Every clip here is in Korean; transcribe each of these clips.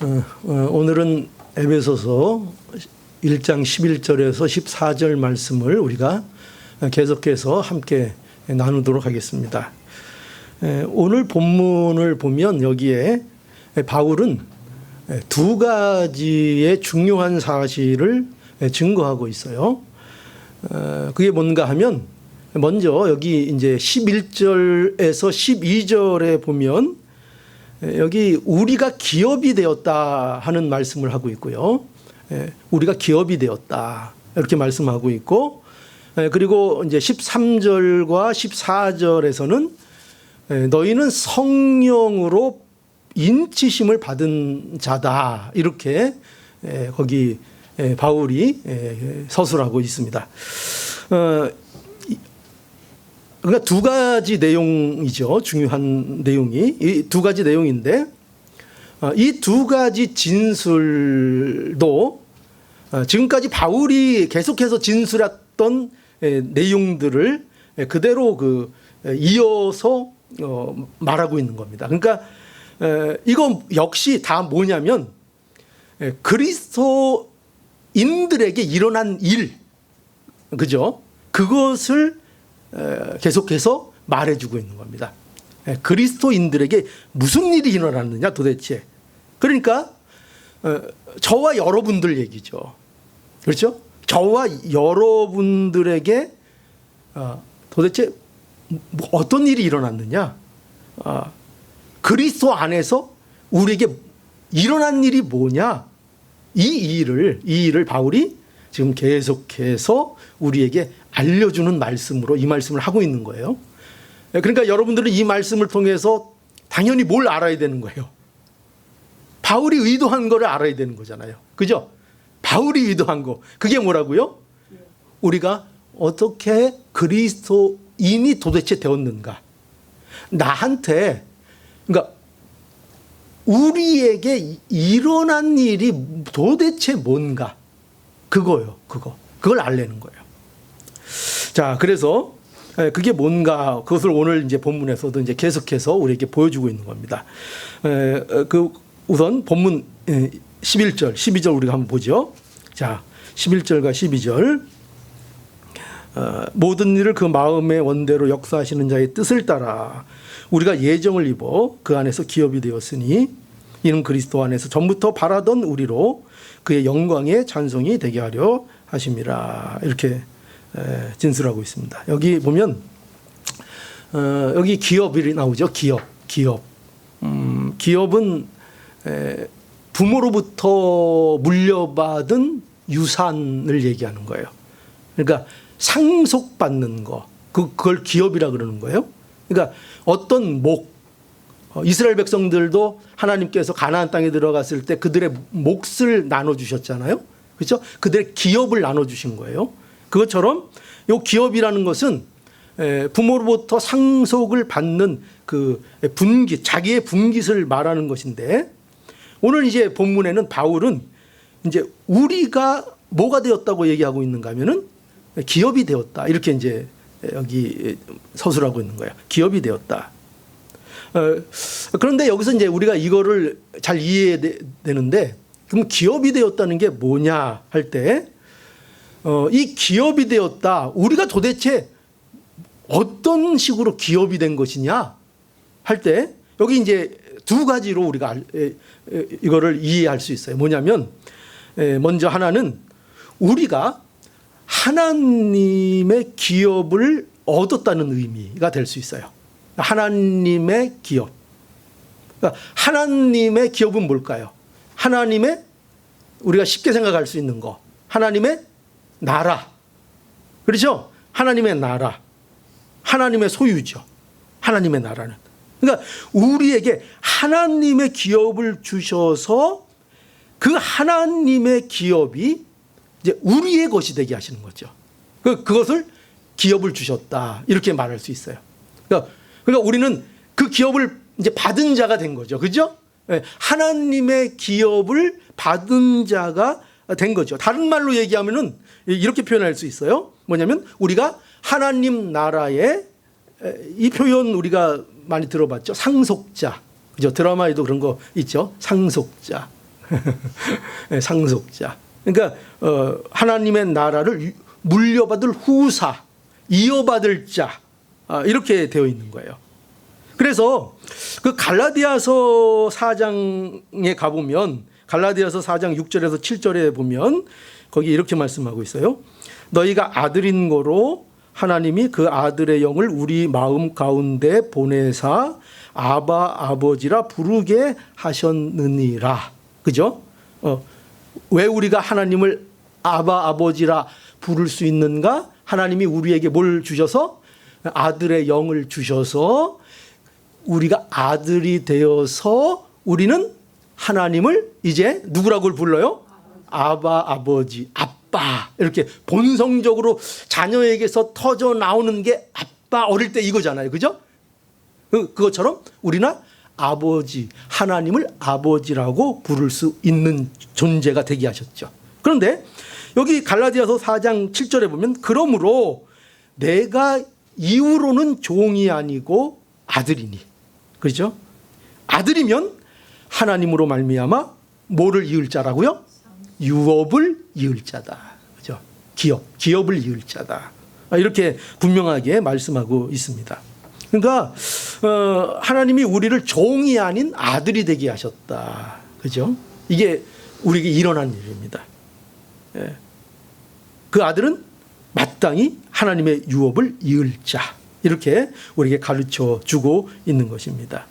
오늘은 에베소서 1장 11절에서 14절 말씀을 우리가 계속해서 함께 나누도록 하겠습니다. 오늘 본문을 보면 여기에 바울은 두 가지의 중요한 사실을 증거하고 있어요. 그게 뭔가 하면 먼저 여기 이제 11절에서 12절에 보면 여기 우리가 기업이 되었다 하는 말씀을 하고 있고요. 우리가 기업이 되었다 이렇게 말씀하고 있고, 그리고 이제 13절과 14절에서는 너희는 성령으로 인치심을 받은 자다 이렇게 거기 바울이 서술하고 있습니다. 그러니까 두 가지 내용이죠. 중요한 내용이 이 두 가지 내용인데, 이 두 가지 진술도 지금까지 바울이 계속해서 진술했던 내용들을 그대로 이어서 말하고 있는 겁니다. 그러니까 이거 역시 다 뭐냐면 그리스도인들에게 일어난 일, 그죠? 그것을 계속해서 말해주고 있는 겁니다. 그리스도인들에게 무슨 일이 일어났느냐 도대체. 그러니까 저와 여러분들 얘기죠. 그렇죠? 저와 여러분들에게 도대체 어떤 일이 일어났느냐. 그리스도 안에서 우리에게 일어난 일이 뭐냐. 이 일을 바울이 지금 계속해서 우리에게 알려주는 말씀으로 이 말씀을 하고 있는 거예요. 그러니까 여러분들은 이 말씀을 통해서 당연히 뭘 알아야 되는 거예요? 바울이 의도한 거를 알아야 되는 거잖아요. 그죠? 바울이 의도한 거. 그게 뭐라고요? 우리가 어떻게 그리스도인이 도대체 되었는가. 나한테, 그러니까 우리에게 일어난 일이 도대체 뭔가. 그거요. 그걸 알려는 거예요. 자, 그래서 그게 뭔가 그것을 오늘 이제 본문에서도 이제 계속해서 우리에게 보여주고 있는 겁니다. 우선 본문 11절, 12절 우리가 한번 보죠. 자, 11절과 12절. 모든 일을 그 마음의 원대로 역사하시는 자의 뜻을 따라 우리가 예정을 입어 그 안에서 기업이 되었으니 이는 그리스도 안에서 전부터 바라던 우리로 그의 영광의 찬송이 되게 하려 하심이라. 이렇게 진술하고 있습니다. 여기 보면 여기 기업이 나오죠. 기업은 부모로부터 물려받은 유산을 얘기하는 거예요. 그러니까 상속받는 거, 그걸 기업이라 그러는 거예요. 그러니까 어떤 이스라엘 백성들도 하나님께서 가나안 땅에 들어갔을 때 그들의 몫을 나눠주셨잖아요. 그렇죠? 그들의 기업을 나눠주신 거예요. 그것처럼 이 기업이라는 것은 부모로부터 상속을 받는 그 분깃, 자기의 분깃을 말하는 것인데, 오늘 이제 본문에는 바울은 이제 우리가 뭐가 되었다고 얘기하고 있는가 하면은 기업이 되었다. 이렇게 이제 여기 서술하고 있는 거예요. 기업이 되었다. 그런데 여기서 이제 우리가 이거를 잘 이해해야 되는데, 그럼 기업이 되었다는 게 뭐냐 할 때, 이 기업이 되었다. 우리가 도대체 어떤 식으로 기업이 된 것이냐 할 때, 여기 이제 두 가지로 우리가 이거를 이해할 수 있어요. 뭐냐면, 먼저 하나는 우리가 하나님의 기업을 얻었다는 의미가 될 수 있어요. 하나님의 기업. 그러니까 하나님의 기업은 뭘까요? 하나님의, 우리가 쉽게 생각할 수 있는 거, 하나님의 나라. 그렇죠? 하나님의 나라. 하나님의 소유죠. 하나님의 나라는. 그러니까 우리에게 하나님의 기업을 주셔서 그 하나님의 기업이 이제 우리의 것이 되게 하시는 거죠. 그것을 기업을 주셨다. 이렇게 말할 수 있어요. 그러니까 우리는 그 기업을 이제 받은 자가 된 거죠. 그죠? 하나님의 기업을 받은 자가 된 거죠. 다른 말로 얘기하면은 이렇게 표현할 수 있어요. 뭐냐면 우리가 하나님 나라의, 이 표현 우리가 많이 들어봤죠. 상속자. 그죠? 드라마에도 그런 거 있죠. 상속자. 상속자. 그러니까 하나님의 나라를 물려받을 후사, 이어받을 자, 이렇게 되어 있는 거예요. 그래서 그 갈라디아서 4장에 가보면, 갈라디아서 4장 6절에서 7절에 보면 거기 이렇게 말씀하고 있어요. 너희가 아들인 거로 하나님이 그 아들의 영을 우리 마음 가운데 보내사 아바 아버지라 부르게 하셨느니라. 그죠? 왜 우리가 하나님을 아바 아버지라 부를 수 있는가? 하나님이 우리에게 뭘 주셔서? 아들의 영을 주셔서 우리가 아들이 되어서 우리는 하나님을 이제 누구라고 불러요? 아바 아버지, 아빠. 이렇게 본성적으로 자녀에게서 터져 나오는 게 아빠 어릴 때 이거잖아요. 그죠? 그것처럼 우리는 아버지, 하나님을 아버지라고 부를 수 있는 존재가 되게 하셨죠. 그런데 여기 갈라디아서 4장 7절에 보면 그러므로 내가 이후로는 종이 아니고 아들이니. 그렇죠? 아들이면 하나님으로 말미암아 뭐를 이을 자라고요? 유업을 이을 자다. 그죠? 기업을 이을 자다. 이렇게 분명하게 말씀하고 있습니다. 그러니까 하나님이 우리를 종이 아닌 아들이 되게 하셨다. 그죠? 이게 우리에게 일어난 일입니다. 그 아들은 마땅히 하나님의 유업을 이을 자. 이렇게 우리에게 가르쳐 주고 있는 것입니다.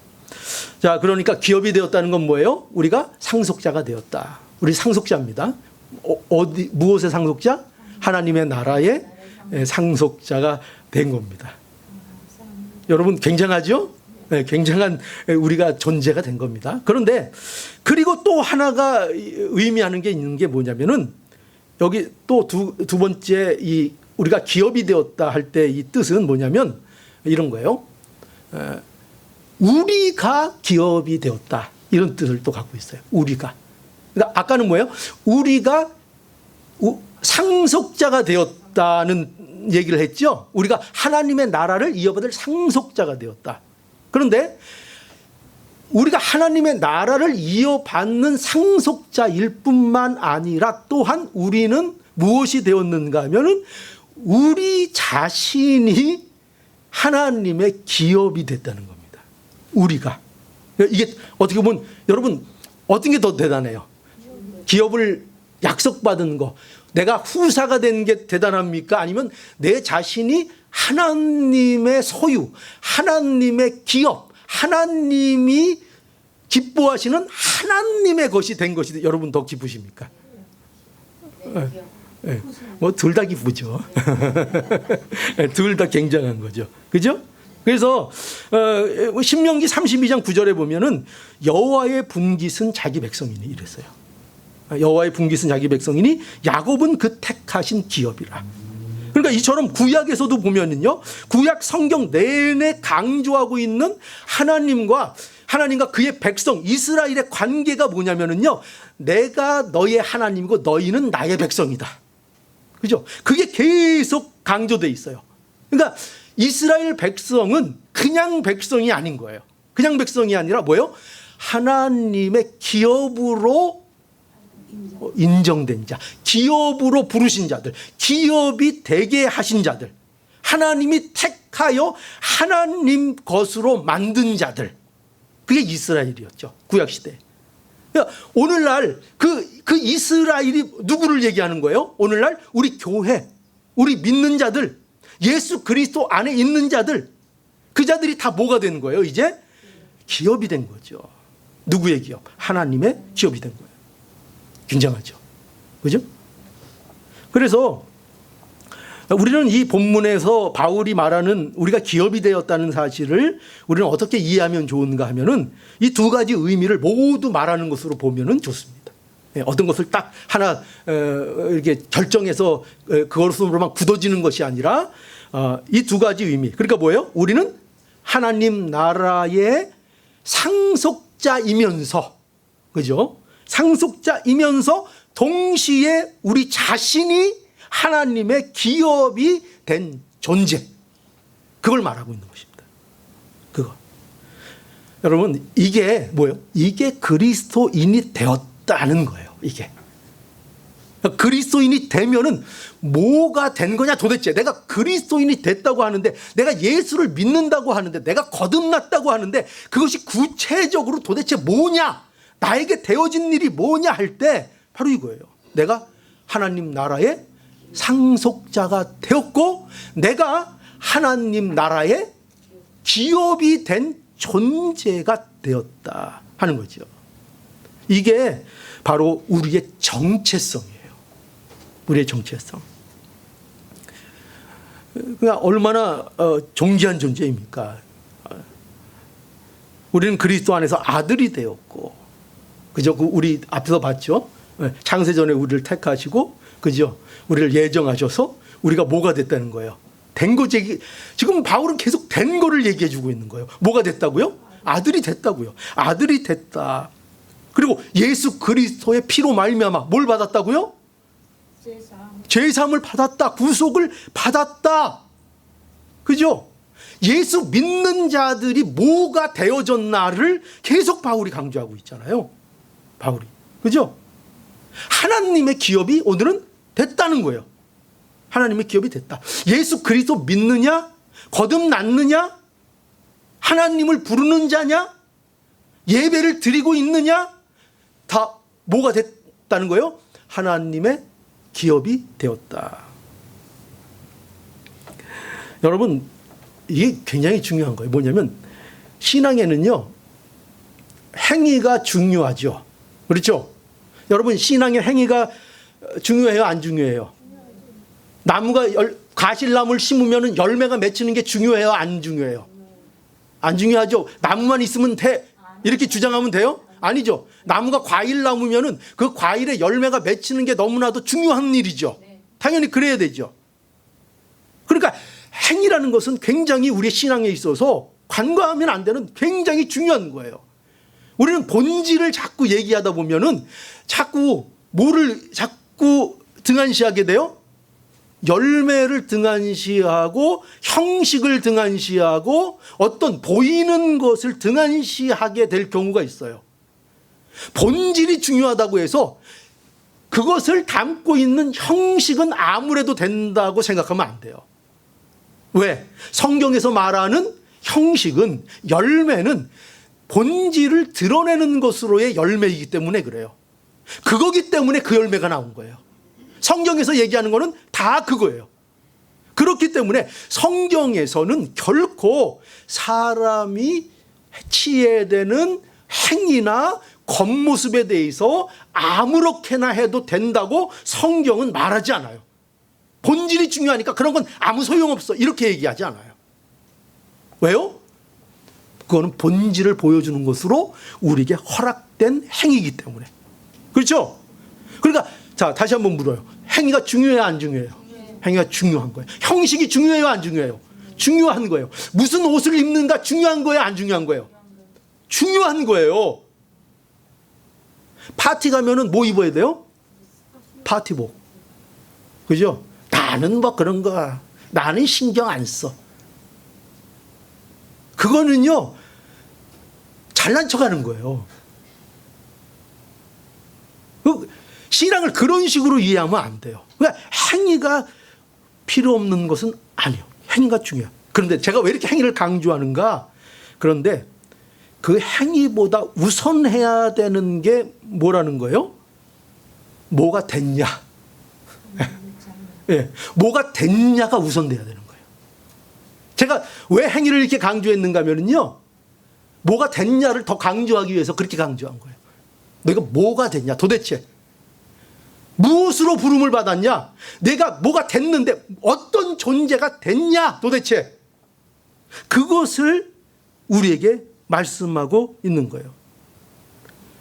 자, 그러니까 기업이 되었다는 건 뭐예요? 우리가 상속자가 되었다. 우리 상속자입니다. 무엇의 상속자? 하나님의 나라의 상속자가 된 겁니다. 여러분 굉장하죠? 네, 굉장한 우리가 존재가 된 겁니다. 그런데 그리고 또 하나가 의미하는 게 있는 게 뭐냐면은 여기 또 두 번째 이 우리가 기업이 되었다 할 때 이 뜻은 뭐냐면 이런 거예요. 우리가 기업이 되었다. 이런 뜻을 또 갖고 있어요. 우리가. 그러니까 아까는 뭐예요? 우리가 상속자가 되었다는 얘기를 했죠. 우리가 하나님의 나라를 이어받을 상속자가 되었다. 그런데 우리가 하나님의 나라를 이어받는 상속자일 뿐만 아니라 또한 우리는 무엇이 되었는가 하면은 우리 자신이 하나님의 기업이 됐다는 겁니다. 우리가. 이게 어떻게 보면 여러분 어떤 게 더 대단해요? 기업을 약속받은 거. 내가 후사가 된 게 대단합니까? 아니면 내 자신이 하나님의 소유, 하나님의 기업, 하나님이 기뻐하시는 하나님의 것이 된 것이 여러분 더 기쁘십니까? 네. 뭐 둘 다 기쁘죠. 둘 다 굉장한 거죠. 그죠? 그래서 신명기 32장 9절에 보면은 여호와의 분깃은 자기 백성이니 이랬어요. 여호와의 분깃은 자기 백성이니 야곱은 그 택하신 기업이라. 그러니까 이처럼 구약에서도 보면은요, 구약 성경 내내 강조하고 있는 하나님과 그의 백성 이스라엘의 관계가 뭐냐면은요, 내가 너의 하나님이고 너희는 나의 백성이다. 그죠? 그게 계속 강조돼 있어요. 그러니까 이스라엘 백성은 그냥 백성이 아닌 거예요. 그냥 백성이 아니라 뭐예요? 하나님의 기업으로 인정된 자, 기업으로 부르신 자들, 기업이 되게 하신 자들, 하나님이 택하여 하나님 것으로 만든 자들, 그게 이스라엘이었죠. 구약시대. 그러니까 오늘날 그 이스라엘이 누구를 얘기하는 거예요? 오늘날 우리 교회, 우리 믿는 자들, 예수 그리스도 안에 있는 자들, 그 자들이 다 뭐가 된 거예요? 이제 기업이 된 거죠. 누구의 기업? 하나님의 기업이 된 거예요. 굉장하죠. 그죠? 그래서 우리는 이 본문에서 바울이 말하는 우리가 기업이 되었다는 사실을 우리는 어떻게 이해하면 좋은가 하면은 이 두 가지 의미를 모두 말하는 것으로 보면은 좋습니다. 어떤 것을 딱 하나 이렇게 결정해서 그것으로만 굳어지는 것이 아니라 이 두 가지 의미. 그러니까 뭐예요? 우리는 하나님 나라의 상속자이면서, 그죠? 상속자이면서 동시에 우리 자신이 하나님의 기업이 된 존재, 그걸 말하고 있는 것입니다. 그거. 여러분 이게 뭐예요? 이게 그리스도인이 되었다 되었다는 거예요. 이게 그리스도인이 되면은 뭐가 된 거냐 도대체. 내가 그리스도인이 됐다고 하는데, 내가 예수를 믿는다고 하는데, 내가 거듭났다고 하는데, 그것이 구체적으로 도대체 뭐냐, 나에게 되어진 일이 뭐냐 할 때 바로 이거예요. 내가 하나님 나라의 상속자가 되었고, 내가 하나님 나라의 기업이 된 존재가 되었다 하는 거죠. 이게 바로 우리의 정체성이에요. 우리의 정체성. 그러니까 얼마나 존귀한 존재입니까? 우리는 그리스도 안에서 아들이 되었고, 그죠? 우리 앞에서 봤죠? 창세전에 우리를 택하시고, 그죠? 우리를 예정하셔서 우리가 뭐가 됐다는 거예요? 된 거지. 지금 바울은 계속 된 거를 얘기해 주고 있는 거예요. 뭐가 됐다고요? 아들이 됐다고요. 아들이 됐다. 그리고 예수 그리스도의 피로 말미암아 뭘 받았다고요? 죄사함을 받았다. 구속을 받았다. 그죠? 예수 믿는 자들이 뭐가 되어졌나를 계속 바울이 강조하고 있잖아요. 바울이. 그죠? 하나님의 기업이 오늘은 됐다는 거예요. 하나님의 기업이 됐다. 예수 그리스도 믿느냐? 거듭났느냐? 하나님을 부르는 자냐? 예배를 드리고 있느냐? 다 뭐가 됐다는 거예요? 하나님의 기업이 되었다. 여러분, 이게 굉장히 중요한 거예요. 뭐냐면 신앙에는요, 행위가 중요하죠. 그렇죠? 여러분, 신앙의 행위가 중요해요, 안 중요해요? 나무가 가실나무를 심으면 열매가 맺히는 게 중요해요, 안 중요해요? 안 중요하죠. 나무만 있으면 돼, 이렇게 주장하면 돼요? 아니죠. 나무가 과일나무면은 그 과일의 열매가 맺히는 게 너무나도 중요한 일이죠. 당연히 그래야 되죠. 그러니까 행위라는 것은 굉장히 우리의 신앙에 있어서 간과하면 안 되는 굉장히 중요한 거예요. 우리는 본질을 자꾸 얘기하다 보면은 자꾸 뭐를 자꾸 등한시하게 돼요? 열매를 등한시하고 형식을 등한시하고 어떤 보이는 것을 등한시하게 될 경우가 있어요. 본질이 중요하다고 해서 그것을 담고 있는 형식은 아무래도 된다고 생각하면 안 돼요. 왜? 성경에서 말하는 형식은, 열매는 본질을 드러내는 것으로의 열매이기 때문에 그래요. 그거기 때문에 그 열매가 나온 거예요. 성경에서 얘기하는 거는 다 그거예요. 그렇기 때문에 성경에서는 결코 사람이 취해야 되는 행위나 겉모습에 대해서 아무렇게나 해도 된다고 성경은 말하지 않아요. 본질이 중요하니까 그런 건 아무 소용없어, 이렇게 얘기하지 않아요. 왜요? 그거는 본질을 보여주는 것으로 우리에게 허락된 행위이기 때문에. 그렇죠? 그러니까 자, 다시 한번 물어요. 행위가 중요해요, 안 중요해요? 행위가 중요한 거예요. 형식이 중요해요, 안 중요해요? 중요한 거예요. 무슨 옷을 입는가 중요한 거예요, 안 중요한 거예요? 중요한 거예요. 파티 가면은 뭐 입어야 돼요? 파티복. 그죠? 나는 뭐 그런 거, 나는 신경 안 써. 그거는요, 잘난 척 하는 거예요. 신앙을 그런 식으로 이해하면 안 돼요. 그러니까 행위가 필요 없는 것은 아니에요. 행위가 중요해요. 그런데 제가 왜 이렇게 행위를 강조하는가? 그런데 그 행위보다 우선해야 되는 게 뭐라는 거예요? 뭐가 됐냐? 네, 뭐가 됐냐가 우선돼야 되는 거예요. 제가 왜 행위를 이렇게 강조했는가 하면요, 뭐가 됐냐를 더 강조하기 위해서 그렇게 강조한 거예요. 너희가 뭐가 됐냐? 도대체 무엇으로 부름을 받았냐? 내가 뭐가 됐는데 어떤 존재가 됐냐? 도대체 그것을 우리에게 말씀하고 있는 거예요.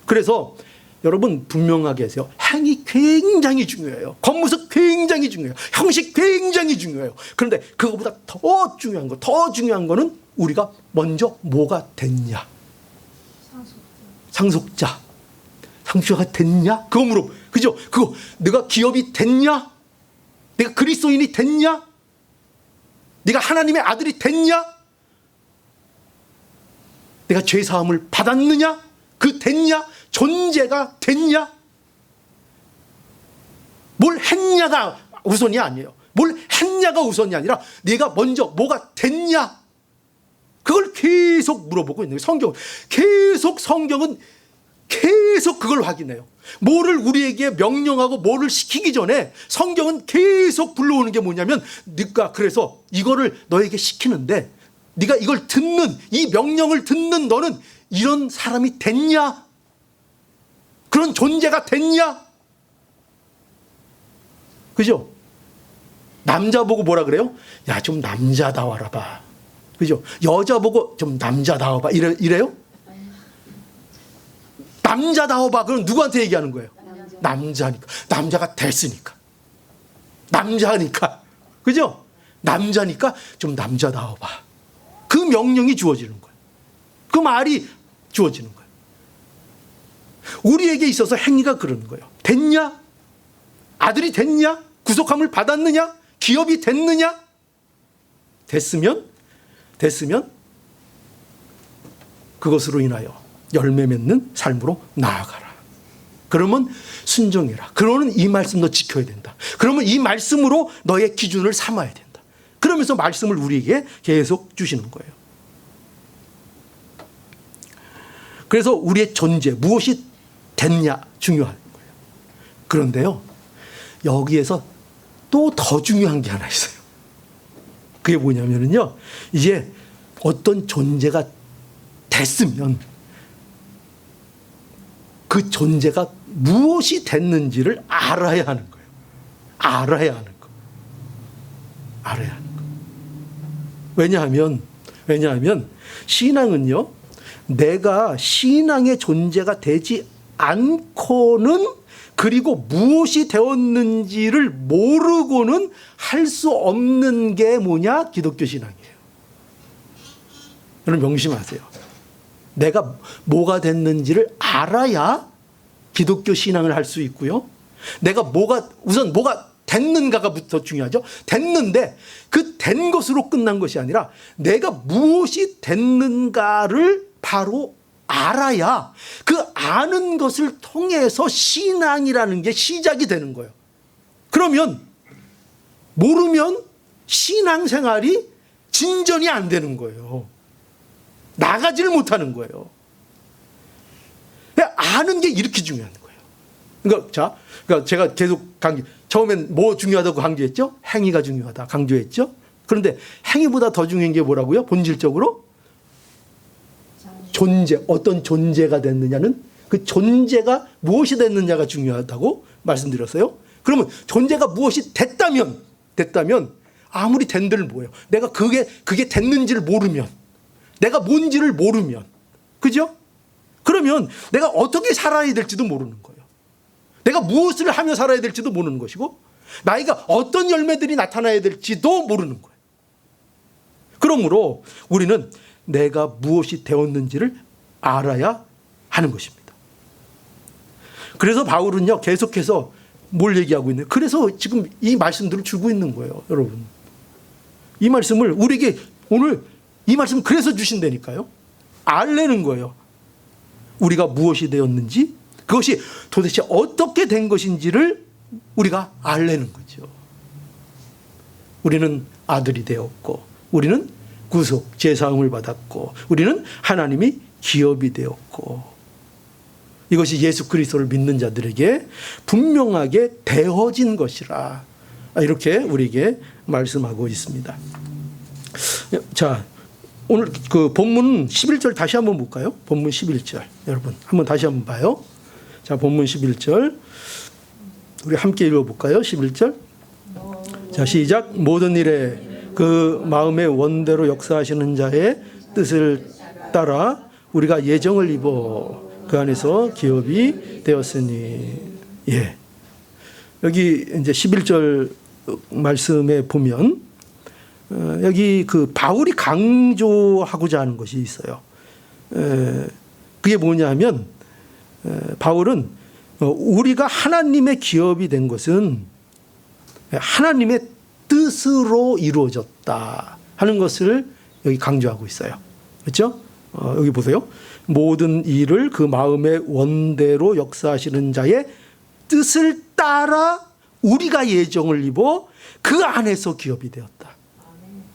그래서 여러분 분명하게 하세요. 행위 굉장히 중요해요. 겉모습 굉장히 중요해요. 형식 굉장히 중요해요. 그런데 그거보다 더 중요한 거는 우리가 먼저 뭐가 됐냐? 상속자. 상속자가 됐냐? 그거 물어. 그죠? 그거 내가 기업이 됐냐? 내가 그리스도인이 됐냐? 내가 하나님의 아들이 됐냐? 내가 죄사함을 받았느냐? 그 됐냐? 존재가 됐냐? 뭘 했냐가 우선이 아니에요. 뭘 했냐가 우선이 아니라 네가 먼저 뭐가 됐냐? 그걸 계속 물어보고 있는 거예요. 성경은 계속 그걸 확인해요. 뭐를 우리에게 명령하고 뭐를 시키기 전에 성경은 계속 불러오는 게 뭐냐면, 네가 그래서 이거를 너에게 시키는데 네가 이걸 듣는, 이 명령을 듣는 너는 이런 사람이 됐냐? 그런 존재가 됐냐? 그죠? 남자 보고 뭐라 그래요? 야, 좀 남자다워라 봐. 그죠? 여자 보고 좀 남자다워 봐. 이래요? 남자다워 봐. 그럼 누구한테 얘기하는 거예요? 남자니까. 남자가 됐으니까. 남자니까. 그죠? 남자니까 좀 남자다워 봐. 그 명령이 주어지는 거예요. 그 말이 주어지는 거예요. 우리에게 있어서 행위가 그러는 거예요. 됐냐? 아들이 됐냐? 구속함을 받았느냐? 기업이 됐느냐? 됐으면 그것으로 인하여 열매 맺는 삶으로 나아가라. 그러면 순종해라. 그러면 이 말씀 너 지켜야 된다. 그러면 이 말씀으로 너의 기준을 삼아야 된다. 그러면서 말씀을 우리에게 계속 주시는 거예요. 그래서 우리의 존재, 무엇이 됐냐 중요한 거예요. 그런데요, 여기에서 또 더 중요한 게 하나 있어요. 그게 뭐냐면요, 이제 어떤 존재가 됐으면 그 존재가 무엇이 됐는지를 알아야 하는 거예요. 알아야 하는 거. 알아야 하는 거. 왜냐하면 신앙은요, 내가 신앙의 존재가 되지 않고는, 그리고 무엇이 되었는지를 모르고는 할 수 없는 게 뭐냐? 기독교 신앙이에요. 여러분 명심하세요. 내가 뭐가 됐는지를 알아야 기독교 신앙을 할 수 있고요. 내가 우선 뭐가 됐는가가부터 중요하죠. 됐는데 그 된 것으로 끝난 것이 아니라 내가 무엇이 됐는가를 바로 알아야 그 아는 것을 통해서 신앙이라는 게 시작이 되는 거예요. 그러면 모르면 신앙생활이 진전이 안 되는 거예요. 나가지를 못하는 거예요. 아는 게 이렇게 중요한 거예요. 그러니까 제가 계속 처음엔 뭐 중요하다고 강조했죠? 행위가 중요하다 강조했죠? 그런데 행위보다 더 중요한 게 뭐라고요? 본질적으로? 존재, 어떤 존재가 됐느냐는, 그 존재가 무엇이 됐느냐가 중요하다고 말씀드렸어요. 그러면 존재가 무엇이 됐다면 아무리 된들 뭐예요? 내가 그게 됐는지를 모르면, 내가 뭔지를 모르면, 그죠? 그러면 내가 어떻게 살아야 될지도 모르는 거예요. 내가 무엇을 하며 살아야 될지도 모르는 것이고, 나이가 어떤 열매들이 나타나야 될지도 모르는 거예요. 그러므로 우리는 내가 무엇이 되었는지를 알아야 하는 것입니다. 그래서 바울은요, 계속해서 뭘 얘기하고 있나요? 그래서 지금 이 말씀들을 주고 있는 거예요, 여러분. 이 말씀을 우리에게 오늘 이 말씀 그래서 주신다니까요. 알려는 거예요. 우리가 무엇이 되었는지, 그것이 도대체 어떻게 된 것인지를 우리가 알려는 거죠. 우리는 아들이 되었고, 우리는 구속, 제사함을 받았고, 우리는 하나님이 기업이 되었고, 이것이 예수 그리스도를 믿는 자들에게 분명하게 되어진 것이라, 이렇게 우리에게 말씀하고 있습니다. 자, 오늘 그 본문 11절 다시 한번 볼까요? 본문 11절. 여러분, 한번 다시 한번 봐요. 자, 본문 11절. 우리 함께 읽어볼까요? 11절. 자, 시작. 모든 일에 그 마음의 원대로 역사하시는 자의 뜻을 따라 우리가 예정을 입어 그 안에서 기업이 되었으니. 예. 여기 이제 11절 말씀에 보면 여기 그 바울이 강조하고자 하는 것이 있어요. 그게 뭐냐면, 바울은 우리가 하나님의 기업이 된 것은 하나님의 뜻으로 이루어졌다 하는 것을 여기 강조하고 있어요. 그렇죠? 여기 보세요. 모든 일을 그 마음의 원대로 역사하시는 자의 뜻을 따라 우리가 예정을 입어 그 안에서 기업이 되었다.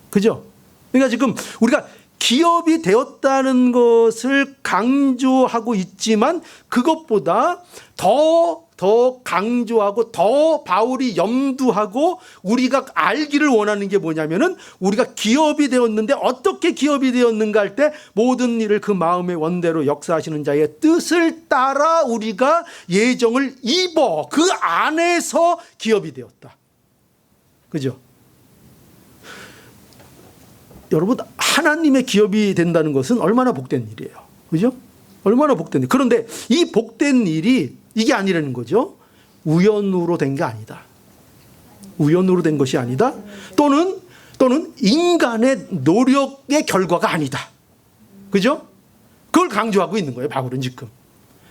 그죠? 그러니까 지금 우리가 기업이 되었다는 것을 강조하고 있지만 그것보다 더 강조하고 더 바울이 염두하고 우리가 알기를 원하는 게 뭐냐면은 우리가 기업이 되었는데 어떻게 기업이 되었는가 할 때 모든 일을 그 마음의 원대로 역사하시는 자의 뜻을 따라 우리가 예정을 입어 그 안에서 기업이 되었다. 그죠? 여러분, 하나님의 기업이 된다는 것은 얼마나 복된 일이에요. 그죠? 얼마나 복된 일. 그런데 이 복된 일이 이게 아니라는 거죠. 우연으로 된 게 아니다. 우연으로 된 것이 아니다. 또는 인간의 노력의 결과가 아니다. 그죠? 그걸 강조하고 있는 거예요. 바울은 지금.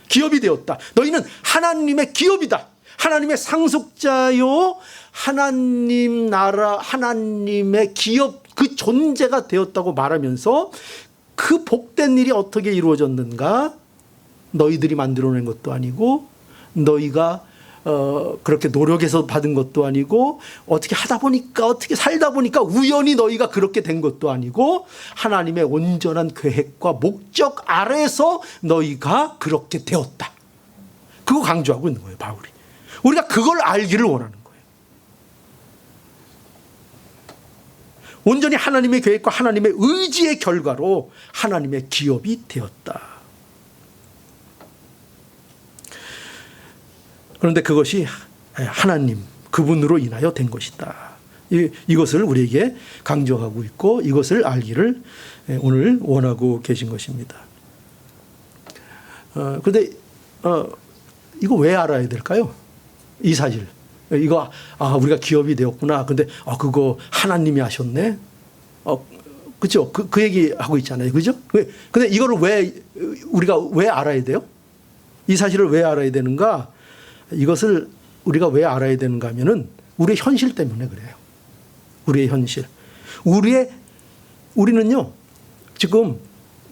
기업이 되었다. 너희는 하나님의 기업이다. 하나님의 상속자요. 하나님 나라, 하나님의 기업, 그 존재가 되었다고 말하면서 그 복된 일이 어떻게 이루어졌는가? 너희들이 만들어낸 것도 아니고 너희가 그렇게 노력해서 받은 것도 아니고 어떻게 하다 보니까 어떻게 살다 보니까 우연히 너희가 그렇게 된 것도 아니고 하나님의 온전한 계획과 목적 아래서 너희가 그렇게 되었다. 그거 강조하고 있는 거예요, 바울이. 우리가 그걸 알기를 원하는 거예요. 온전히 하나님의 계획과 하나님의 의지의 결과로 하나님의 기업이 되었다. 그런데 그것이 하나님, 그분으로 인하여 된 것이다. 이것을 우리에게 강조하고 있고 이것을 알기를 오늘 원하고 계신 것입니다. 그런데 이거 왜 알아야 될까요? 이 사실. 이거 우리가 기업이 되었구나. 근데 그거 하나님이 하셨네. 그렇죠? 그 얘기 하고 있잖아요. 그죠? 근데 이거를 우리가 왜 알아야 돼요? 이 사실을 왜 알아야 되는가? 이것을 우리가 왜 알아야 되는가 하면은 우리의 현실 때문에 그래요. 우리의 현실. 우리는요, 지금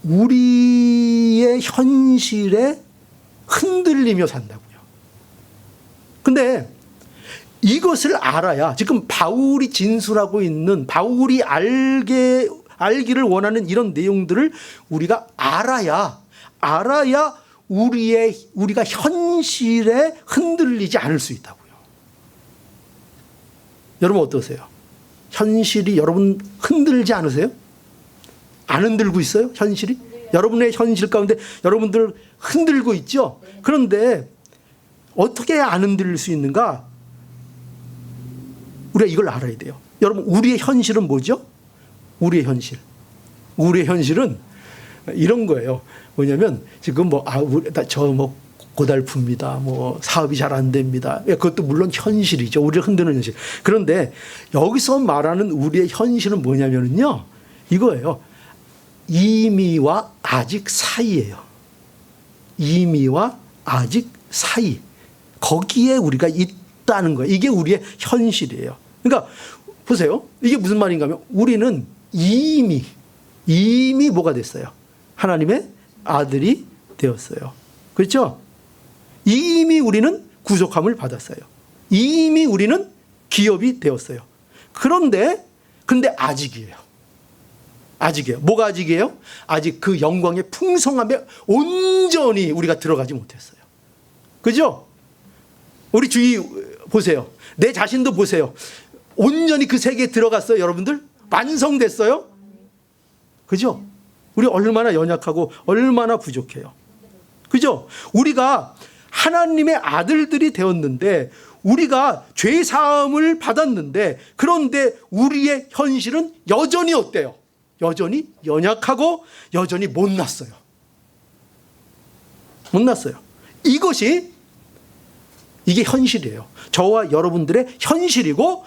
우리의 현실에 흔들리며 산다고요. 근데 이것을 알아야, 지금 바울이 진술하고 있는, 바울이 알기를 원하는 이런 내용들을 우리가 알아야 우리가 현실에 흔들리지 않을 수 있다고요. 여러분 어떠세요? 현실이 여러분 흔들지 않으세요? 안 흔들고 있어요? 현실이? 여러분의 현실 가운데 여러분들 흔들고 있죠? 그런데 어떻게 해야 안 흔들릴 수 있는가? 우리가 이걸 알아야 돼요. 여러분, 우리의 현실은 뭐죠? 우리의 현실은 이런 거예요. 뭐냐면 지금 고달픕니다. 사업이 잘 안 됩니다. 그것도 물론 현실이죠. 우리를 흔드는 현실. 그런데 여기서 말하는 우리의 현실은 뭐냐면요, 이거예요. 이미와 아직 사이예요. 이미와 아직 사이. 거기에 우리가 있다는 거예요. 이게 우리의 현실이에요. 그러니까 보세요. 이게 무슨 말인가 하면 우리는 이미 뭐가 됐어요? 하나님의 아들이 되었어요. 그렇죠? 이미 우리는 구속함을 받았어요. 이미 우리는 기업이 되었어요. 근데 아직이에요. 뭐가 아직이에요? 아직 그 영광의 풍성함에 온전히 우리가 들어가지 못했어요. 그죠? 우리 주위 보세요. 내 자신도 보세요. 온전히 그 세계에 들어갔어요, 여러분들? 완성됐어요? 그죠? 우리 얼마나 연약하고 얼마나 부족해요. 그죠? 우리가 하나님의 아들들이 되었는데, 우리가 죄 사함을 받았는데, 그런데 우리의 현실은 여전히 어때요? 여전히 연약하고 여전히 못났어요. 이게 현실이에요. 저와 여러분들의 현실이고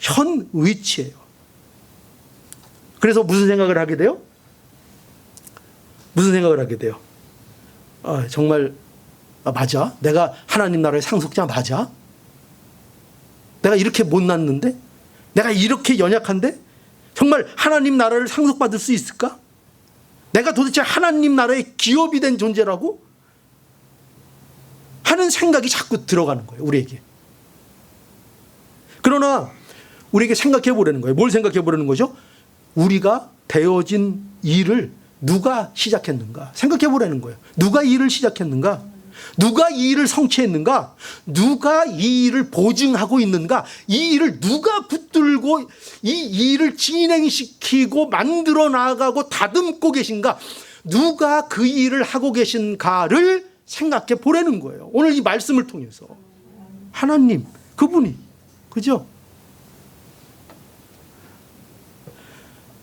현 위치예요. 그래서 무슨 생각을 하게 돼요? 정말 맞아? 내가 하나님 나라의 상속자 맞아? 내가 이렇게 못났는데? 내가 이렇게 연약한데? 정말 하나님 나라를 상속받을 수 있을까? 내가 도대체 하나님 나라의 기업이 된 존재라고? 하는 생각이 자꾸 들어가는 거예요, 우리에게. 그러나 우리에게 생각해 보라는 거예요. 뭘 생각해 보라는 거죠? 우리가 되어진 일을 누가 시작했는가? 생각해 보라는 거예요. 누가 이 일을 시작했는가? 누가 이 일을 성취했는가? 누가 이 일을 보증하고 있는가? 이 일을 누가 붙들고 이 일을 진행시키고 만들어 나가고 다듬고 계신가? 누가 그 일을 하고 계신가를 생각해 보라는 거예요. 오늘 이 말씀을 통해서. 하나님, 그분이. 그죠?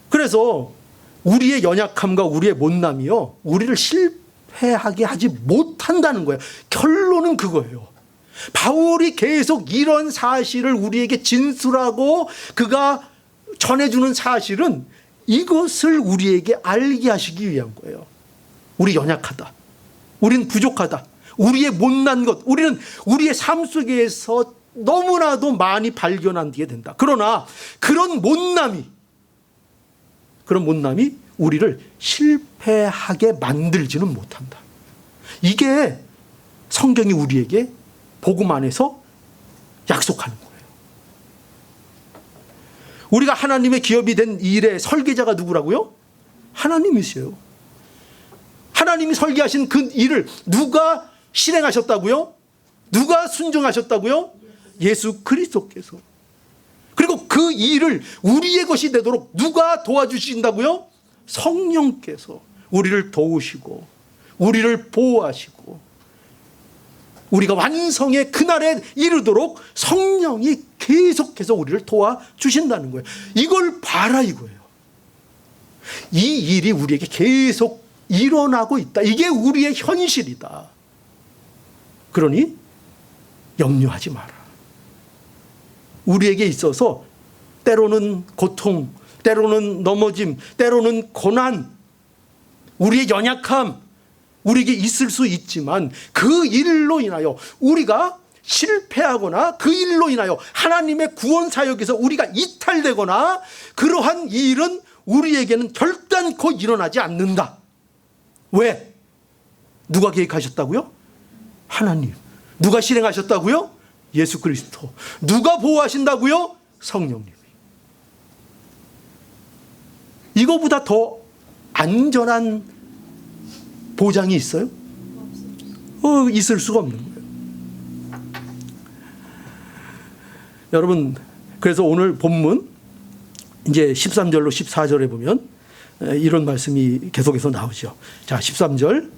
그래서 우리의 연약함과 우리의 못남이요, 우리를 실패하게 하지 못한다는 거예요. 결론은 그거예요. 바울이 계속 이런 사실을 우리에게 진술하고 그가 전해주는 사실은 이것을 우리에게 알게 하시기 위한 거예요. 우리 연약하다. 우리는 부족하다. 우리의 못난 것, 우리는 우리의 삶 속에서 너무나도 많이 발견하게 된다. 그러나 그런 못남이 우리를 실패하게 만들지는 못한다. 이게 성경이 우리에게 복음 안에서 약속하는 거예요. 우리가 하나님의 기업이 된 일의 설계자가 누구라고요? 하나님이세요. 하나님이 설계하신 그 일을 누가 실행하셨다고요? 누가 순종하셨다고요? 예수 그리스도께서. 그리고 그 일을 우리의 것이 되도록 누가 도와주신다고요? 성령께서 우리를 도우시고 우리를 보호하시고 우리가 완성의 그날에 이르도록 성령이 계속해서 우리를 도와주신다는 거예요. 이걸 봐라 이거예요. 이 일이 우리에게 계속 일어나고 있다. 이게 우리의 현실이다. 그러니 염려하지 마라. 우리에게 있어서 때로는 고통, 때로는 넘어짐, 때로는 고난, 우리의 연약함, 우리에게 있을 수 있지만 그 일로 인하여 우리가 실패하거나 그 일로 인하여 하나님의 구원 사역에서 우리가 이탈되거나 그러한 일은 우리에게는 결단코 일어나지 않는다. 왜? 누가 계획하셨다고요? 하나님. 누가 실행하셨다고요? 예수 그리스도. 누가 보호하신다고요? 성령님이. 이거보다 더 안전한 보장이 있어요? 있을 수가 없는 거예요. 여러분, 그래서 오늘 본문 이제 13절로 14절에 보면 이런 말씀이 계속해서 나오죠. 자, 13절.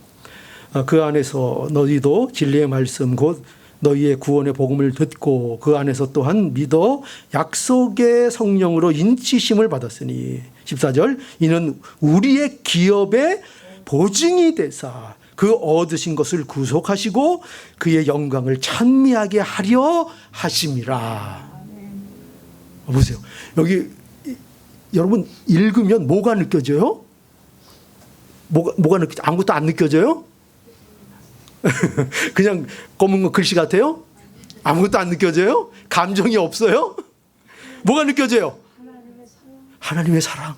그 안에서 너희도 진리의 말씀 곧 너희의 구원의 복음을 듣고 그 안에서 또한 믿어 약속의 성령으로 인치심을 받았으니 14절 이는 우리의 기업의 보증이 되사 그 얻으신 것을 구속하시고 그의 영광을 찬미하게 하려 하심이라. 보세요. 여기 여러분 읽으면 뭐가 느껴져요? 뭐가 느껴져? 아무것도 안 느껴져요? 그냥 검은 거 글씨 같아요? 아무것도 안 느껴져요? 감정이 없어요? 뭐가 느껴져요? 하나님의 사랑,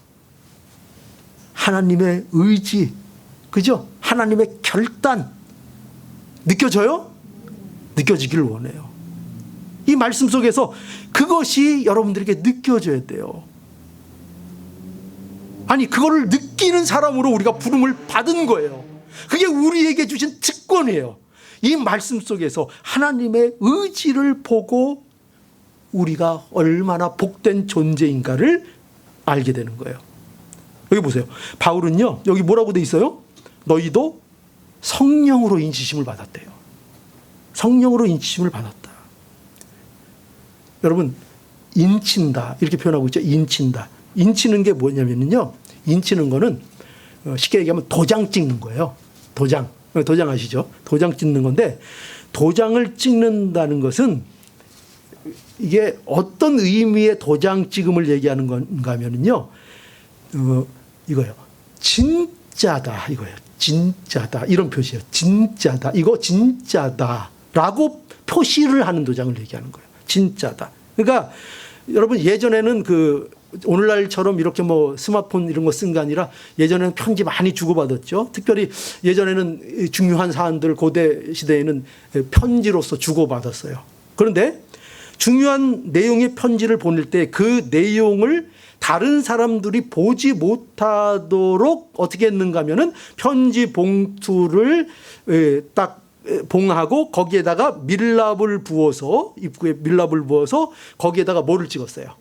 하나님의 의지, 그죠? 하나님의 결단 느껴져요? 느껴지기를 원해요. 이 말씀 속에서 그것이 여러분들에게 느껴져야 돼요. 아니, 그거를 느끼는 사람으로 우리가 부름을 받은 거예요. 그게 우리에게 주신 특권이에요. 이 말씀 속에서 하나님의 의지를 보고 우리가 얼마나 복된 존재인가를 알게 되는 거예요. 여기 보세요. 바울은요, 여기 뭐라고 돼 있어요? 너희도 성령으로 인치심을 받았대요. 성령으로 인치심을 받았다. 여러분, 인친다 이렇게 표현하고 있죠. 인친다. 인치는 게 뭐냐면요, 인치는 거는 쉽게 얘기하면 도장 찍는 거예요. 도장 아시죠? 도장 찍는 건데, 도장을 찍는다는 것은 이게 어떤 의미의 도장 찍음을 얘기하는 건가 하면요, 이거예요. 진짜다 이거예요. 진짜다 이런 표시예요. 진짜다, 이거 진짜다라고 표시를 하는 도장을 얘기하는 거예요. 진짜다. 그러니까 여러분, 예전에는 오늘날처럼 이렇게 뭐 스마트폰 이런 거 쓴 게 아니라 예전에는 편지 많이 주고받았죠. 특별히 예전에는 중요한 사안들 고대 시대에는 편지로서 주고받았어요. 그런데 중요한 내용의 편지를 보낼 때 그 내용을 다른 사람들이 보지 못하도록 어떻게 했는가 하면은 편지 봉투를 딱 봉하고 거기에다가 밀랍을 부어서, 입구에 밀랍을 부어서 거기에다가 뭐를 찍었어요?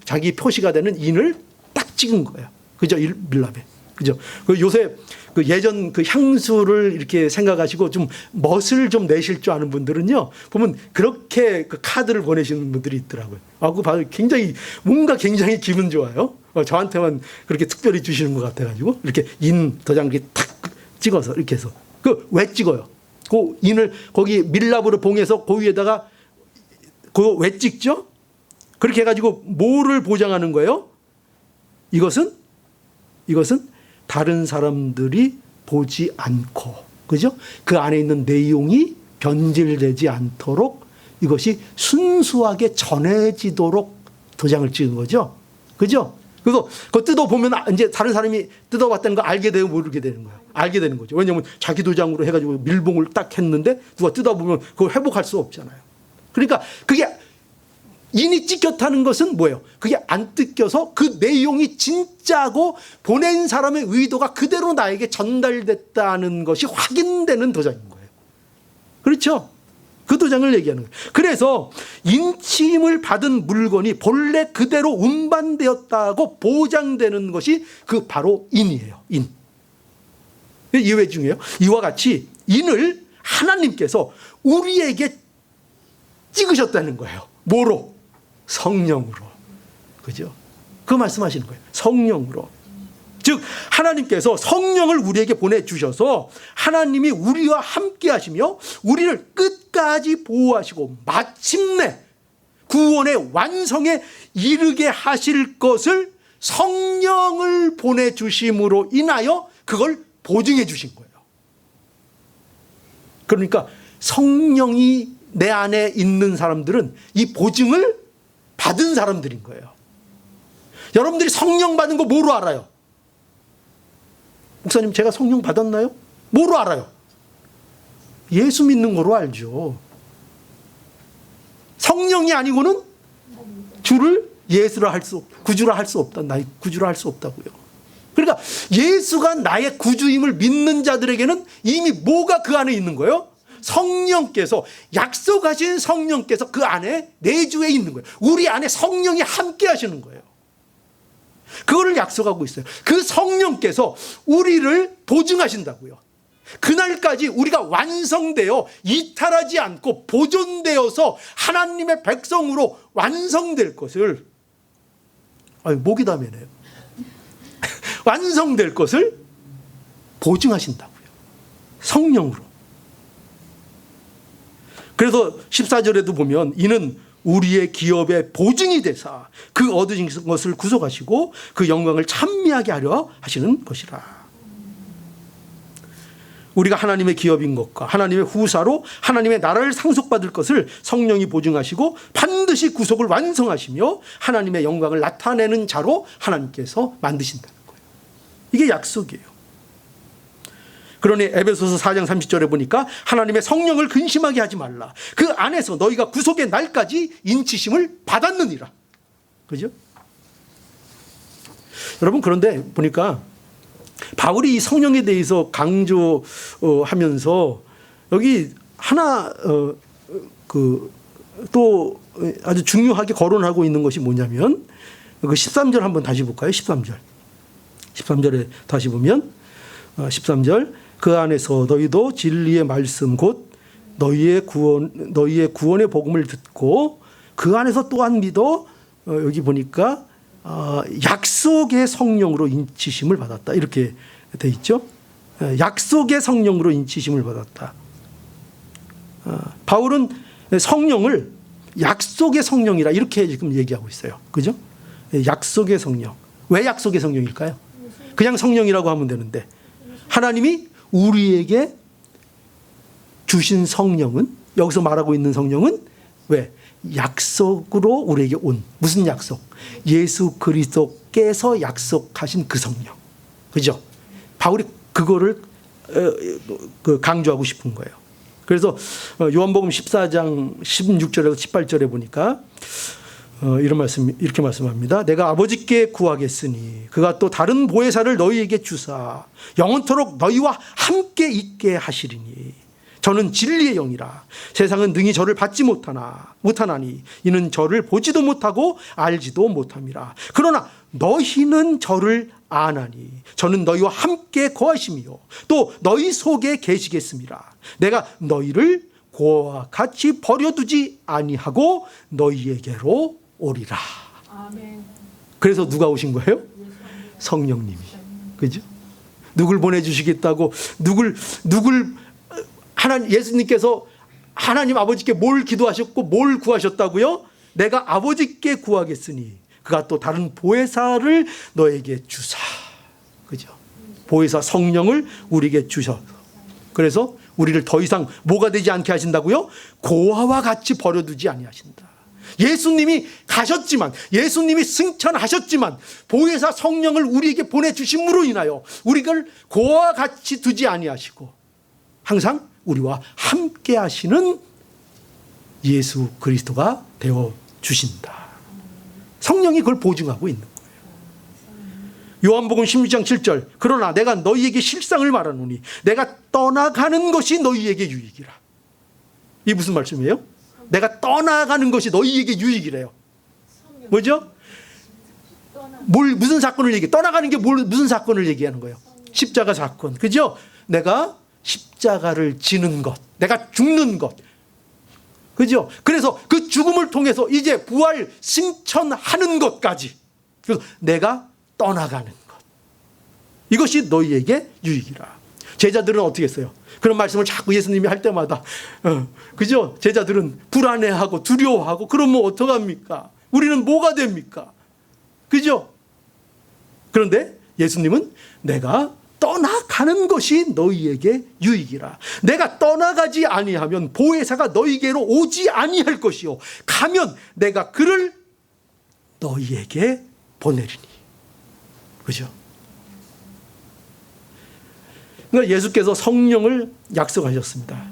자기 표시가 되는 인을 딱 찍은 거예요. 그죠? 밀랍에. 그죠? 요새 예전 향수를 이렇게 생각하시고 좀 멋을 좀 내실 줄 아는 분들은요, 보면 그렇게 카드를 보내시는 분들이 있더라고요. 그거 봐도 굉장히 기분 좋아요. 저한테만 그렇게 특별히 주시는 것 같아가지고 이렇게 인 도장 이렇게 탁 찍어서 이렇게 해서 왜 찍어요? 그 인을 거기 밀랍으로 봉해서 그 위에다가 그거 왜 찍죠? 그렇게 해가지고 뭐를 보장하는 거예요? 이것은 다른 사람들이 보지 않고, 그죠? 그 안에 있는 내용이 변질되지 않도록 이것이 순수하게 전해지도록 도장을 찍은 거죠. 그죠? 그래서 그거 뜯어보면 이제 다른 사람이 뜯어봤다는 거 알게 되고 모르게 되는 거예요. 알게 되는 거죠. 왜냐하면 자기 도장으로 해가지고 밀봉을 딱 했는데 누가 뜯어보면 그걸 회복할 수 없잖아요. 그러니까 그게 인이 찍혔다는 것은 뭐예요? 그게 안 뜯겨서 그 내용이 진짜고 보낸 사람의 의도가 그대로 나에게 전달됐다는 것이 확인되는 도장인 거예요. 그렇죠? 그 도장을 얘기하는 거예요. 그래서 인침을 받은 물건이 본래 그대로 운반되었다고 보장되는 것이 그 바로 인이에요. 인. 이외 중에요. 이와 같이 인을 하나님께서 우리에게 찍으셨다는 거예요. 뭐로? 성령으로. 그죠? 그 말씀하시는 거예요. 성령으로. 즉 하나님께서 성령을 우리에게 보내주셔서 하나님이 우리와 함께 하시며 우리를 끝까지 보호하시고 마침내 구원의 완성에 이르게 하실 것을 성령을 보내주심으로 인하여 그걸 보증해 주신 거예요. 그러니까 성령이 내 안에 있는 사람들은 이 보증을 받은 사람들인 거예요. 여러분들이 성령 받은 거 뭐로 알아요? 목사님, 제가 성령 받았나요? 뭐로 알아요? 예수 믿는 거로 알죠. 성령이 아니고는 주를 예수라 할 수, 구주라 할 수 없다. 나의 구주라 할 수 없다고요. 그러니까 예수가 나의 구주임을 믿는 자들에게는 이미 뭐가 그 안에 있는 거예요? 성령께서, 약속하신 성령께서 그 안에 내주에 있는 거예요. 우리 안에 성령이 함께 하시는 거예요. 그거를 약속하고 있어요. 그 성령께서 우리를 보증하신다고요. 그날까지 우리가 완성되어 이탈하지 않고 보존되어서 하나님의 백성으로 완성될 것을, 목이 다 메네요. 완성될 것을 보증하신다고요. 성령으로. 그래서 14절에도 보면 이는 우리의 기업의 보증이 되사 그 얻으신 것을 구속하시고 그 영광을 찬미하게 하려 하시는 것이라. 우리가 하나님의 기업인 것과 하나님의 후사로 하나님의 나라를 상속받을 것을 성령이 보증하시고 반드시 구속을 완성하시며 하나님의 영광을 나타내는 자로 하나님께서 만드신다는 거예요. 이게 약속이에요. 그러니 에베소서 4장 30절에 보니까 하나님의 성령을 근심하게 하지 말라. 그 안에서 너희가 구속의 날까지 인치심을 받았느니라. 그죠? 여러분, 그런데 보니까 바울이 이 성령에 대해서 강조하면서 여기 하나 또 아주 중요하게 거론하고 있는 것이 뭐냐면 그 13절 한번 다시 볼까요? 13절에 다시 보면 13절 그 안에서 너희도 진리의 말씀 곧 너희의 구원의 복음을 듣고 그 안에서 또한 믿어 여기 보니까 약속의 성령으로 인치심을 받았다. 이렇게 돼 있죠. 약속의 성령으로 인치심을 받았다. 바울은 성령을 약속의 성령이라 이렇게 지금 얘기하고 있어요. 그죠? 약속의 성령. 왜 약속의 성령일까요? 그냥 성령이라고 하면 되는데 하나님이 우리에게 주신 성령은, 여기서 말하고 있는 성령은 왜? 약속으로 우리에게 온, 무슨 약속? 예수 그리스도께서 약속하신 그 성령. 그죠? 바울이 그거를 강조하고 싶은 거예요. 그래서 요한복음 14장 16절에서 18절에 보니까 이런 말씀, 이렇게 말씀합니다. 내가 아버지께 구하겠으니 그가 또 다른 보혜사를 너희에게 주사 영원토록 너희와 함께 있게 하시리니 저는 진리의 영이라. 세상은 능히 저를 받지 못하나니 이는 저를 보지도 못하고 알지도 못함이라. 그러나 너희는 저를 아나니 저는 너희와 함께 거하심이요 또 너희 속에 계시겠습니다. 내가 너희를 고아와 같이 버려두지 아니하고 너희에게로 오리라. 아멘. 그래서 누가 오신 거예요? 성령님이. 그죠? 누굴 보내주시겠다고 누굴 하나님, 예수님께서 하나님 아버지께 뭘 기도하셨고 뭘 구하셨다고요? 내가 아버지께 구하겠으니 그가 또 다른 보혜사를 너에게 주사. 그죠? 보혜사 성령을 우리에게 주셔서 그래서 우리를 더 이상 뭐가 되지 않게 하신다고요? 고아와 같이 버려두지 아니하신다. 예수님이 가셨지만, 예수님이 승천하셨지만 보혜사 성령을 우리에게 보내주심으로 인하여 우리를 고아와 같이 두지 아니하시고 항상 우리와 함께 하시는 예수 그리스도가 되어 주신다. 성령이 그걸 보증하고 있는 거예요. 요한복음 16장 7절 그러나 내가 너희에게 실상을 말하노니 내가 떠나가는 것이 너희에게 유익이라. 이게 무슨 말씀이에요? 내가 떠나가는 것이 너희에게 유익이래요. 뭐죠? 무슨 사건을 얘기해? 떠나가는 게 무슨 사건을 얘기하는 거예요? 십자가 사건. 그죠? 내가 십자가를 지는 것, 내가 죽는 것. 그죠? 그래서 그 죽음을 통해서 이제 부활 승천하는 것까지. 그래서 내가 떠나가는 것. 이것이 너희에게 유익이라. 제자들은 어떻게 했어요? 그런 말씀을 자꾸 예수님이 할 때마다 그죠? 제자들은 불안해하고 두려워하고 그러면 어떡합니까? 우리는 뭐가 됩니까? 그죠? 그런데 예수님은 내가 떠나가는 것이 너희에게 유익이라. 내가 떠나가지 아니하면 보혜사가 너희에게로 오지 아니할 것이요 가면 내가 그를 너희에게 보내리니. 그죠? 그러니까 예수께서 성령을 약속하셨습니다.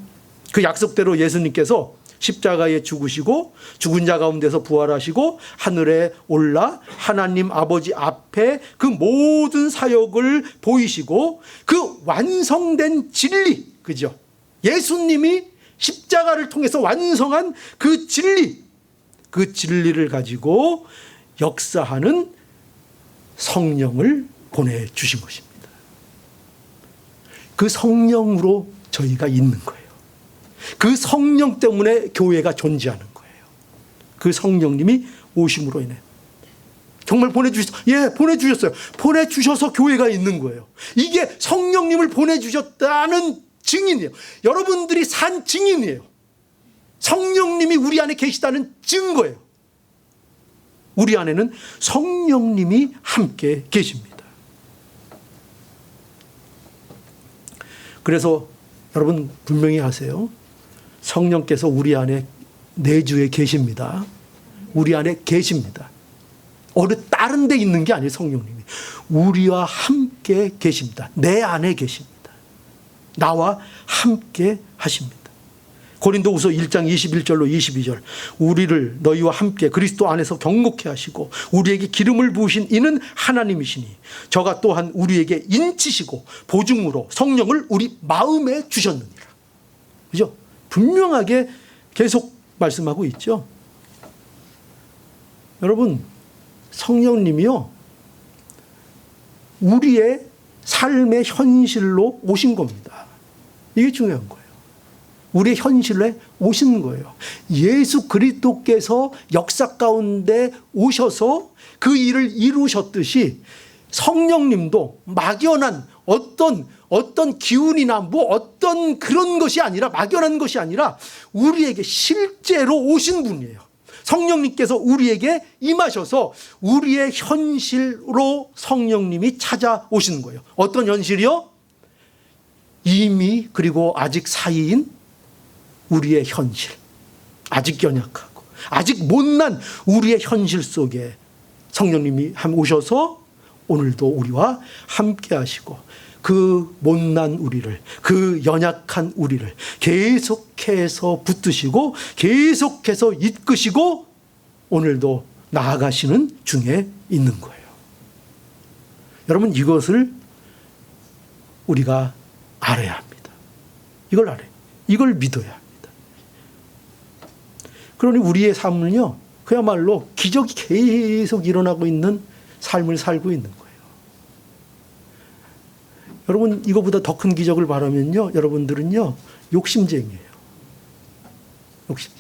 그 약속대로 예수님께서 십자가에 죽으시고 죽은 자 가운데서 부활하시고 하늘에 올라 하나님 아버지 앞에 그 모든 사역을 보이시고 그 완성된 진리, 그죠? 예수님이 십자가를 통해서 완성한 그 진리, 그 진리를 가지고 역사하는 성령을 보내주신 것입니다. 그 성령으로 저희가 있는 거예요. 그 성령 때문에 교회가 존재하는 거예요. 그 성령님이 오심으로 인해. 정말 보내주셨어요. 보내주셔서 교회가 있는 거예요. 이게 성령님을 보내주셨다는 증인이에요. 여러분들이 산 증인이에요. 성령님이 우리 안에 계시다는 증거예요. 우리 안에는 성령님이 함께 계십니다. 그래서 여러분 분명히 아세요. 성령께서 우리 안에 내주에 계십니다. 우리 안에 계십니다. 어느 다른 데 있는 게 아니에요. 성령님이 우리와 함께 계십니다. 내 안에 계십니다. 나와 함께 하십니다. 고린도후서 1장 21절로 22절 우리를 너희와 함께 그리스도 안에서 경고케 하시고 우리에게 기름을 부으신 이는 하나님이시니 저가 또한 우리에게 인치시고 보증으로 성령을 우리 마음에 주셨느니라. 그죠? 분명하게 계속 말씀하고 있죠. 여러분 성령님이요 우리의 삶의 현실로 오신 겁니다. 이게 중요한 거예요. 우리의 현실에 오신 거예요. 예수 그리스도께서 역사 가운데 오셔서 그 일을 이루셨듯이 성령님도 막연한 어떤 기운이나 뭐 어떤 그런 것이 아니라 막연한 것이 아니라 우리에게 실제로 오신 분이에요. 성령님께서 우리에게 임하셔서 우리의 현실로 성령님이 찾아오시는 거예요. 어떤 현실이요? 이미 그리고 아직 사이인 우리의 현실, 아직 연약하고 아직 못난 우리의 현실 속에 성령님이 오셔서 오늘도 우리와 함께 하시고 그 못난 우리를, 그 연약한 우리를 계속해서 붙드시고 계속해서 이끄시고 오늘도 나아가시는 중에 있는 거예요. 여러분, 이것을 우리가 알아야 합니다. 이걸 알아요. 이걸 믿어야 합니다. 그러니 우리의 삶은요, 그야말로 기적이 계속 일어나고 있는 삶을 살고 있는 거예요. 여러분, 이거보다 더 큰 기적을 바라면요, 여러분들은요, 욕심쟁이에요. 욕심.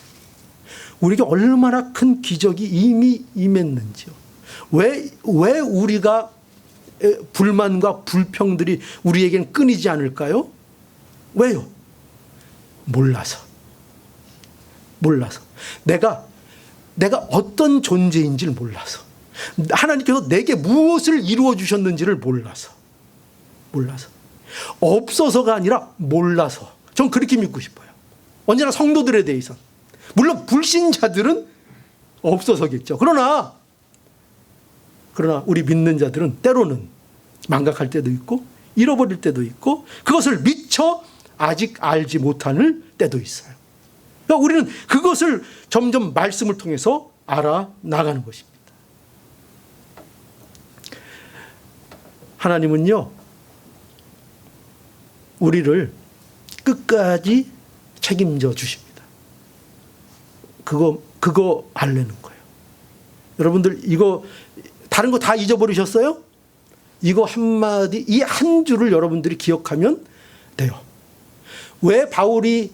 우리에게 얼마나 큰 기적이 이미 임했는지요. 왜 우리가 불만과 불평들이 우리에겐 끊이지 않을까요? 왜요? 몰라서. 내가 어떤 존재인지를 몰라서. 하나님께서 내게 무엇을 이루어 주셨는지를 몰라서. 없어서가 아니라 몰라서. 전 그렇게 믿고 싶어요. 언제나 성도들에 대해서. 물론 불신자들은 없어서겠죠. 그러나 우리 믿는 자들은 때로는 망각할 때도 있고 잃어버릴 때도 있고 그것을 미처 아직 알지 못하는 때도 있어요. 그러니까 우리는 그것을 점점 말씀을 통해서 알아나가는 것입니다. 하나님은요, 우리를 끝까지 책임져 주십니다. 그거 알려는 거예요. 여러분들 이거 다른 거 다 잊어버리셨어요? 이거 한마디, 이 한 줄을 여러분들이 기억하면 돼요. 왜 바울이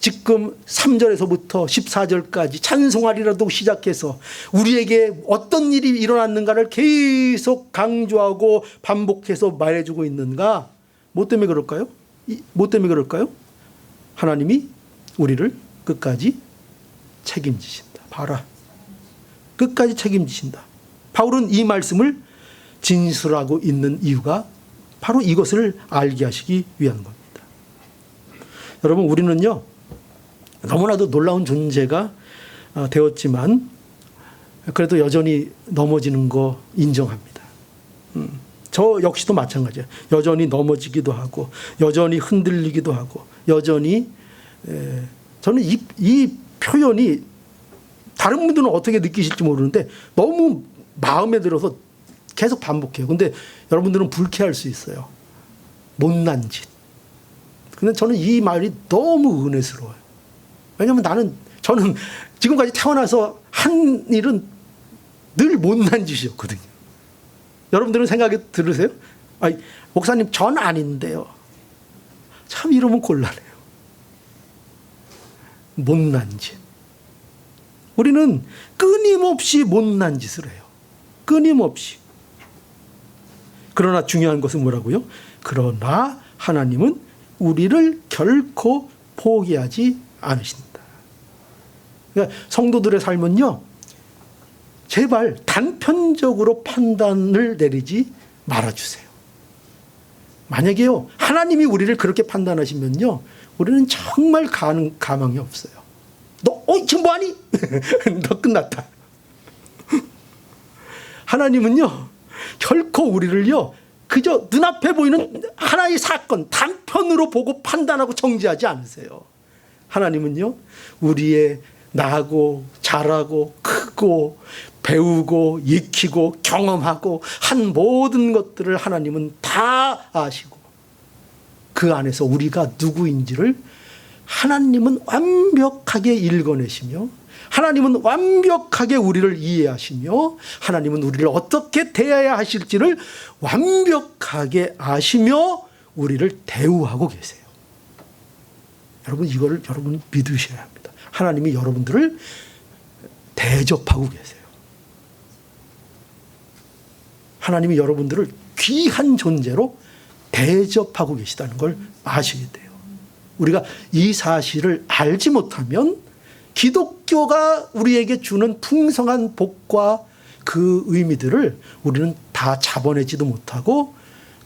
지금 3절에서부터 14절까지 찬송하리라도 시작해서 우리에게 어떤 일이 일어났는가를 계속 강조하고 반복해서 말해주고 있는가? 뭐 때문에 그럴까요? 하나님이 우리를 끝까지 책임지신다. 봐라. 끝까지 책임지신다. 바울은 이 말씀을 진술하고 있는 이유가 바로 이것을 알게 하시기 위한 겁니다. 여러분, 우리는요, 너무나도 놀라운 존재가 되었지만 그래도 여전히 넘어지는 거 인정합니다. 저 역시도 마찬가지예요. 여전히 넘어지기도 하고 여전히 흔들리기도 하고 여전히 저는 이 표현이 다른 분들은 어떻게 느끼실지 모르는데 너무 마음에 들어서 계속 반복해요. 근데 여러분들은 불쾌할 수 있어요. 못난 짓. 근데 저는 이 말이 너무 은혜스러워요. 왜냐하면 저는 지금까지 태어나서 한 일은 늘 못난 짓이었거든요. 여러분들은 생각이 들으세요? 목사님, 전 아닌데요. 참 이러면 곤란해요. 못난 짓. 우리는 끊임없이 못난 짓을 해요. 끊임없이. 그러나 중요한 것은 뭐라고요? 그러나 하나님은 우리를 결코 포기하지 않으신다. 그러니까 성도들의 삶은요, 제발 단편적으로 판단을 내리지 말아주세요. 만약에요, 하나님이 우리를 그렇게 판단하시면요, 우리는 정말 가망이 없어요. 너 지금 뭐하니? 너 끝났다. 하나님은요, 결코 우리를요, 그저 눈앞에 보이는 하나의 사건 단편으로 보고 판단하고 정지하지 않으세요. 하나님은요, 우리의 나고 자라고 크고 배우고 익히고 경험하고 한 모든 것들을 하나님은 다 아시고 그 안에서 우리가 누구인지를 하나님은 완벽하게 읽어내시며 하나님은 완벽하게 우리를 이해하시며 하나님은 우리를 어떻게 대해야 하실지를 완벽하게 아시며 우리를 대우하고 계세요. 여러분, 이거를 여러분이 믿으셔야 합니다. 하나님이 여러분들을 대접하고 계세요. 하나님이 여러분들을 귀한 존재로 대접하고 계시다는 걸 아셔야 돼요. 우리가 이 사실을 알지 못하면 기독교가 우리에게 주는 풍성한 복과 그 의미들을 우리는 다 잡아내지도 못하고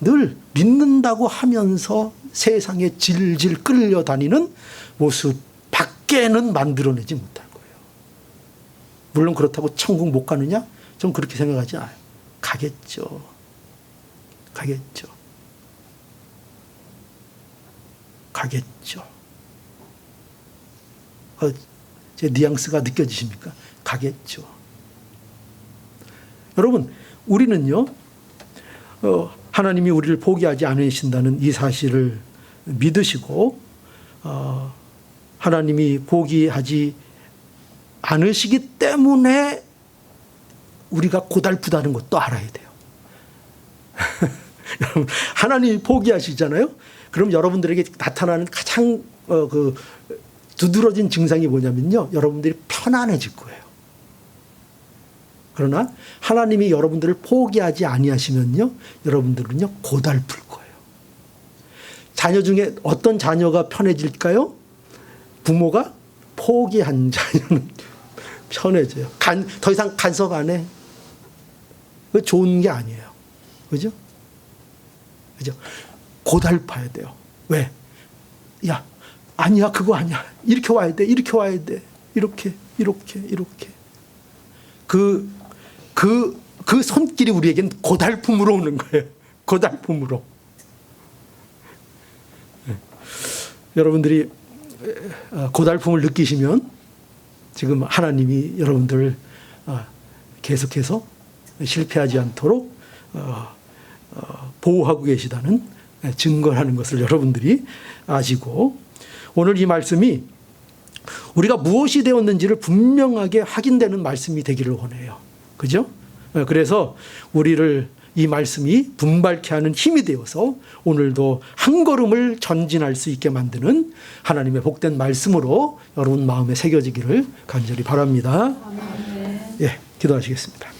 늘 믿는다고 하면서 세상에 질질 끌려다니는 모습 밖에는 만들어내지 못할 거예요. 물론 그렇다고 천국 못 가느냐? 전 그렇게 생각하지 않아요. 가겠죠. 가겠죠. 제 뉘앙스가 느껴지십니까? 가겠죠. 여러분, 우리는요, 하나님이 우리를 포기하지 않으신다는 이 사실을 믿으시고, 하나님이 포기하지 않으시기 때문에 우리가 고달프다는 것도 알아야 돼요. 여러분, 하나님이 포기하시잖아요? 그럼 여러분들에게 나타나는 가장 두드러진 증상이 뭐냐면요, 여러분들이 편안해질 거예요. 그러나 하나님이 여러분들을 포기하지 아니하시면요, 여러분들은요 고달플 거예요. 자녀 중에 어떤 자녀가 편해질까요? 부모가 포기한 자녀는 편해져요. 더 이상 간섭 안 해. 그거 좋은 게 아니에요. 그죠? 그죠? 고달파야 돼요. 왜? 야, 아니야, 그거 아니야. 이렇게 와야 돼. 이렇게 와야 돼. 이렇게. 그 손길이 우리에겐 고달픔으로 오는 거예요. 고달픔으로. 여러분들이 고달픔을 느끼시면 지금 하나님이 여러분들을 계속해서 실패하지 않도록 보호하고 계시다는 증거라는 것을 여러분들이 아시고, 오늘 이 말씀이 우리가 무엇이 되었는지를 분명하게 확인되는 말씀이 되기를 원해요. 그죠? 그래서 우리를 이 말씀이 분발케 하는 힘이 되어서 오늘도 한 걸음을 전진할 수 있게 만드는 하나님의 복된 말씀으로 여러분 마음에 새겨지기를 간절히 바랍니다. 예, 기도하시겠습니다.